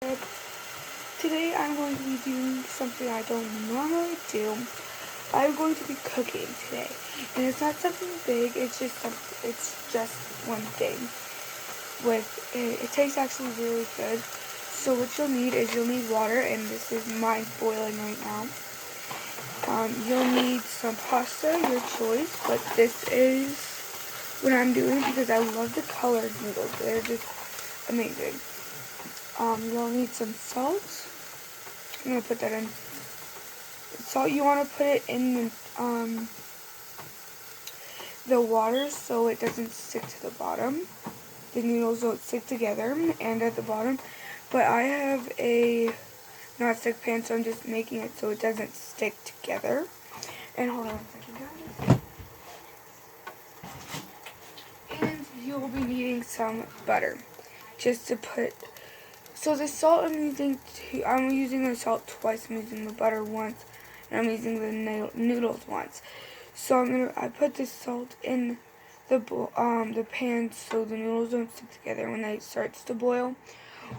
Today I'm going to be doing something I don't normally do. I'm going to be cooking today, and it's not something big. It's just one thing. It tastes actually really good. So what you'll need is water, and this is mine boiling right now. You'll need some pasta, your choice, but this is what I'm doing because I love the colored noodles. They're just amazing. You'll need some salt. I'm gonna put that in. Salt, you want to put it in the water so it doesn't stick to the bottom. The noodles don't stick together and at the bottom. But I have a non-stick pan, so I'm just making it so it doesn't stick together. And hold on a second, guys. And you'll be needing some butter, just to put. So the salt I'm using the salt twice. I'm using the butter once, and I'm using the noodles once. So I put the salt in the pan so the noodles don't stick together when it starts to boil.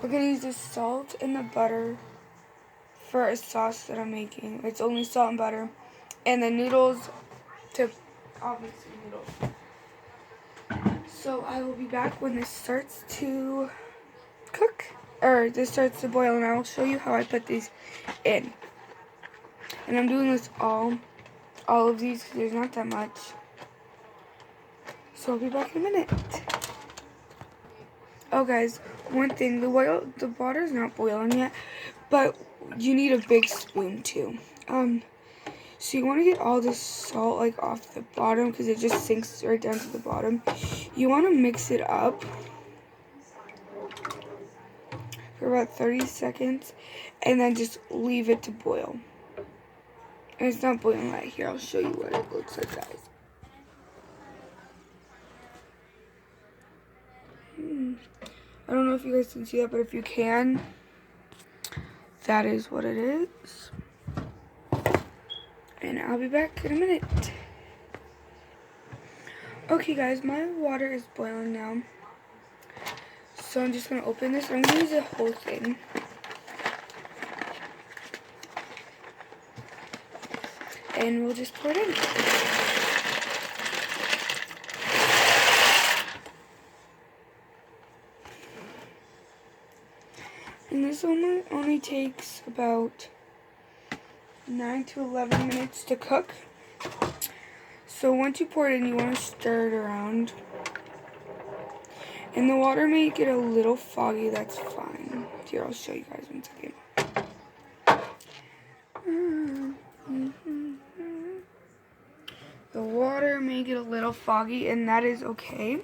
We're gonna use the salt and the butter for a sauce that I'm making. It's only salt and butter, and the noodles to obviously noodles. So I will be back when this starts to cook, or this starts to boil, and I will show you how I put these in. And I'm doing this all of these because there's not that much. So I'll be back in a minute. Oh guys, one thing, the water's not boiling yet, but you need a big spoon too. So you want to get all the salt like off the bottom because it just sinks right down to the bottom. You want to mix it up for about 30 seconds and then just leave it to boil. And it's not boiling right here. I'll show you what it looks like, guys. I don't know if you guys can see that, but if you can, that is what it is. And I'll be back in a minute. Okay guys, my water is boiling now. So I'm just going to open this. I'm going to use the whole thing. And we'll just pour it in. And this only takes about 9 to 11 minutes to cook. So once you pour it in, you want to stir it around. And the water may get a little foggy, that's fine. Here, I'll show you guys one second. The water may get a little foggy, and that is okay.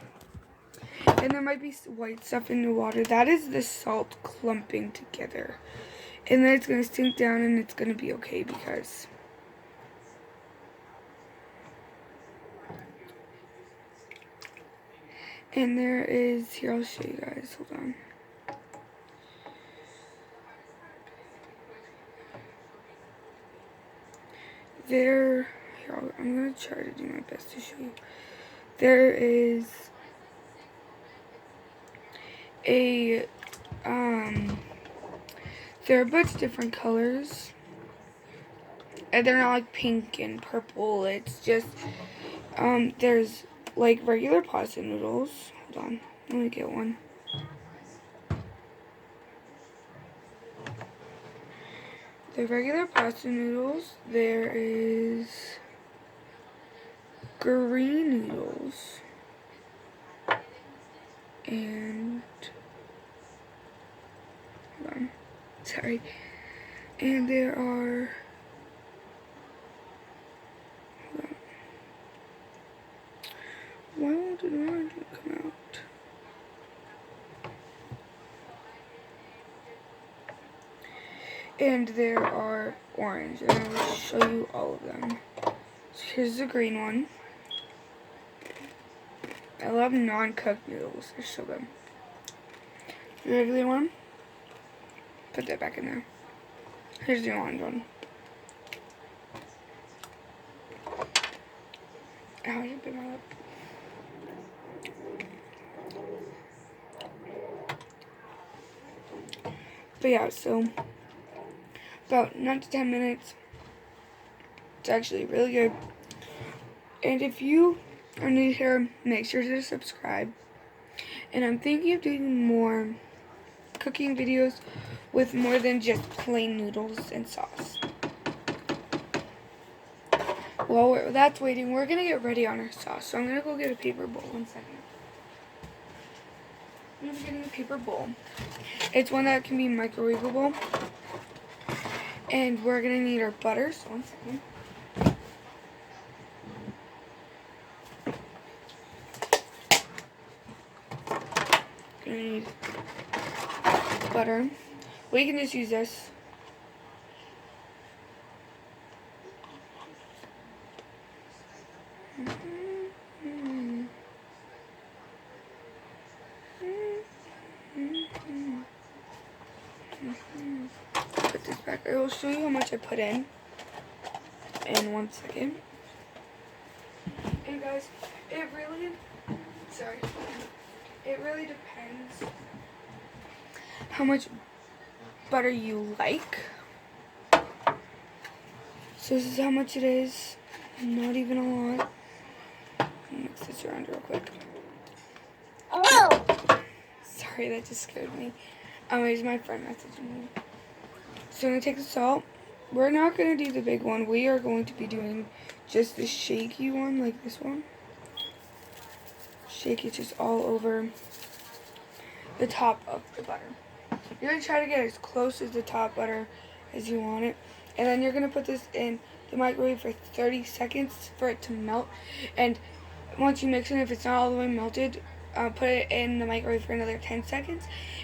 And there might be white stuff in the water. That is the salt clumping together. And then it's going to sink down, and it's going to be okay because... And there is, here, I'll show you guys, hold on. Here, I'm going to try to do my best to show you. There is there are a bunch of different colors. And they're not like pink and purple. It's just, there's like regular pasta noodles. Hold on, let me get one. The regular pasta noodles. There is green noodles. And, hold on, sorry. And there are, why won't the orange come out? And there are orange, and I will show you all of them. So here's the green one. I love non-cooked noodles. I'll show them. The regular one. Put that back in there. Here's the orange one. Ow, I bit my lip. But yeah, so about 9 to 10 minutes. It's actually really good. And if you are new here, make sure to subscribe. And I'm thinking of doing more cooking videos with more than just plain noodles and sauce. While that's waiting, we're going to get ready on our sauce. So I'm going to go get a paper bowl. 1 second. I'm just getting a paper bowl. It's one that can be microwavable. And we're going to need our butter. So 1 second. Going to need butter. We can just use this. Put this back. I will show you how much I put in 1 second. And guys, it really depends how much butter you like. So this is how much it is. Not even a lot. Mix this around real quick. Oh! Sorry, that just scared me. It's my friend messaging me. So I'm going to take the salt. We're not going to do the big one. We are going to be doing just the shaky one, like this one. Shake it just all over the top of the butter. You're going to try to get as close as the top butter as you want it. And then you're going to put this in the microwave for 30 seconds for it to melt. And once you mix it, if it's not all the way melted, put it in the microwave for another 10 seconds.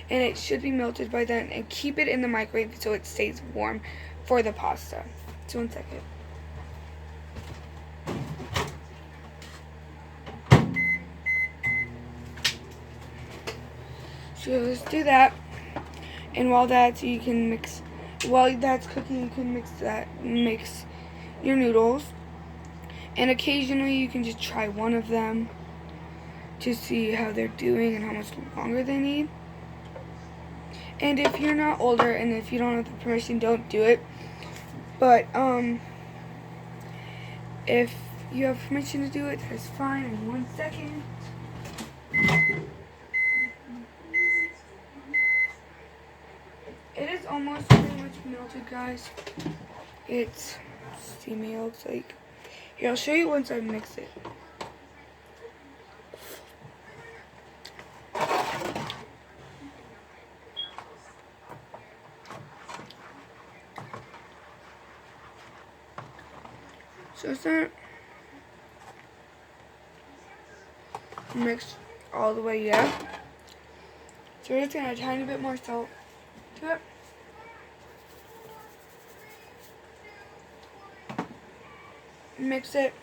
And it should be melted by then. And keep it in the microwave so it stays warm for the pasta. So 1 second. So let's do that. And while that's cooking, you can mix your noodles. And occasionally you can just try one of them to see how they're doing and how much longer they need. And if you're not older and if you don't have the permission, don't do it. But if you have permission to do it, that's fine. In 1 second. It is almost pretty much melted, guys. It's steamy, it looks like. Here, I'll show you once I mix it. So it's not mixed all the way yet. So we're just gonna add a tiny bit more salt to it. Mix it.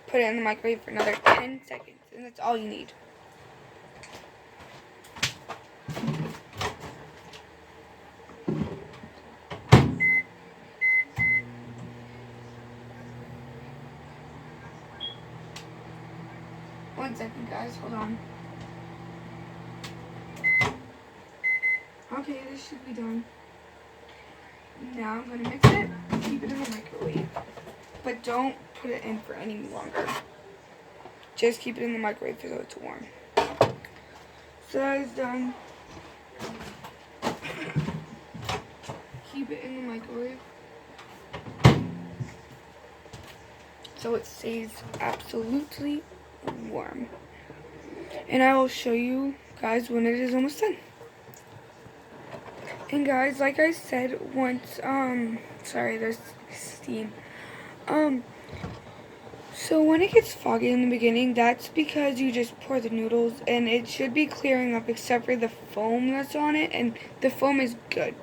Put it in the microwave for another 10 seconds, and that's all you need. One second, guys, hold on. Okay, this should be done. Now I'm gonna mix it and keep it in the microwave. But don't put it in for any longer. Just keep it in the microwave so it's warm. So that is done. Keep it in the microwave so it stays absolutely warm. And I will show you guys when it is almost done. And guys, like I said, once sorry, there's steam. So when it gets foggy in the beginning, that's because you just pour the noodles and it should be clearing up except for the foam that's on it, and the foam is good.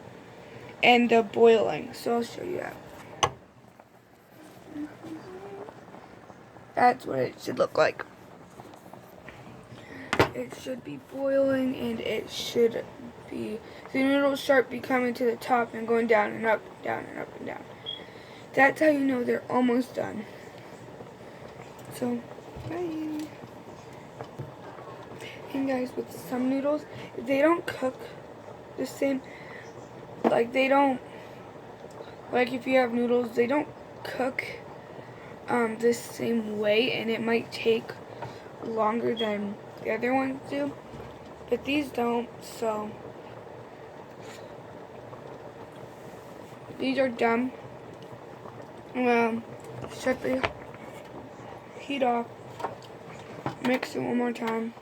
And the boiling, so I'll show you that. That's what it should look like. It should be boiling and it should be, the noodles start becoming to the top and going down and up, down and up and down. That's how you know they're almost done. So, bye. And guys, with some noodles, they don't cook the same, like they don't, like if you have noodles, they don't cook the same way, and it might take longer than the other ones do, but these don't. So these are done. Shut the heat off, mix it one more time,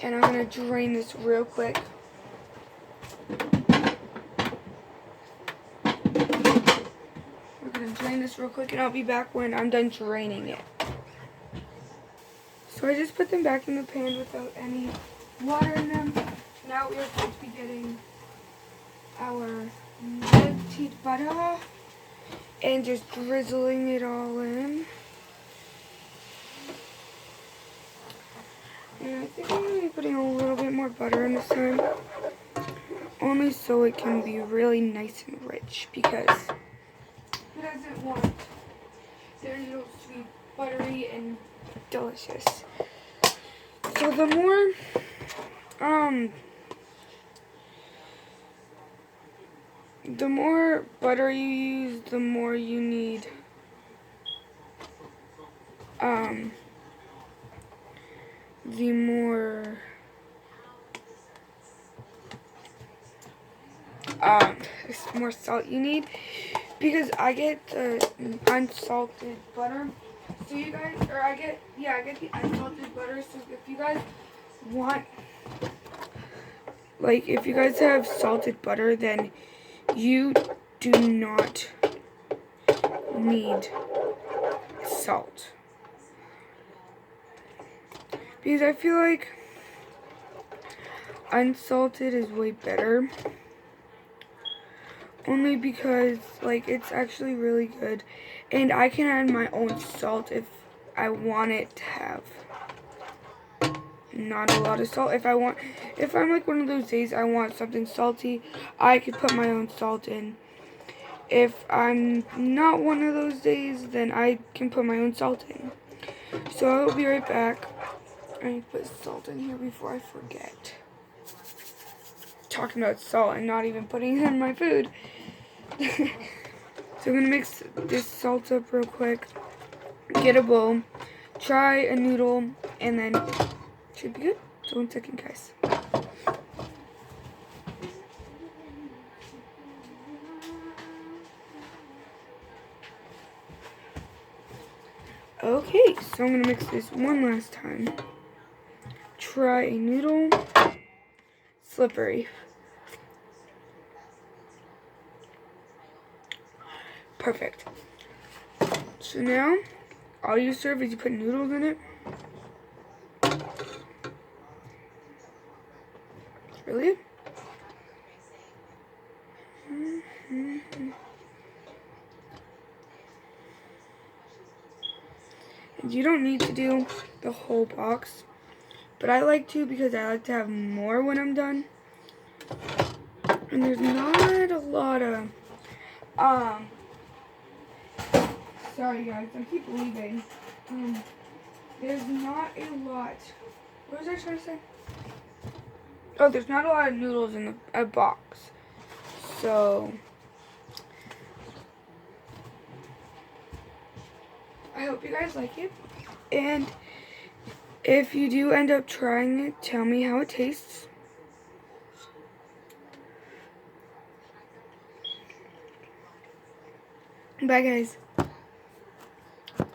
and I'm gonna drain this real quick. We're gonna drain this real quick, and I'll be back when I'm done draining it. So I just put them back in the pan without any water in them. Now we are going to be getting our melted butter and just drizzling it all in. And I think I'm going to be putting a little bit more butter in this time, only so it can be really nice and rich, because who doesn't want their noodles to be buttery and delicious? So the more butter you use, the more you need the more salt you need, because I get the unsalted butter. So you guys, I get the unsalted butter. So if you guys want, like, if you guys have salted butter, then you do not need salt, because I feel like unsalted is way better, only because, like, it's actually really good, and I can add my own salt if I want it to have not a lot of salt. If I'm like one of those days I want something salty, I could put my own salt in. If I'm not one of those days, then I can put my own salt in. So I'll be right back. I need to put salt in here before I forget. Talking about salt and not even putting it in my food. So I'm going to mix this salt up real quick. Get a bowl. Try a noodle, and then should be good. So 1 second, guys. Okay, so I'm going to mix this one last time. Try a noodle. Slippery. Perfect. So now, all you serve is you put noodles in it. Really good. And you don't need to do the whole box, but I like to, because I like to have more when I'm done. And there's not a lot of, sorry guys, I keep leaving. There's not a lot, what was I trying to say? Oh, there's not a lot of noodles in a box. So I hope you guys like it. And if you do end up trying it, tell me how it tastes. Bye, guys.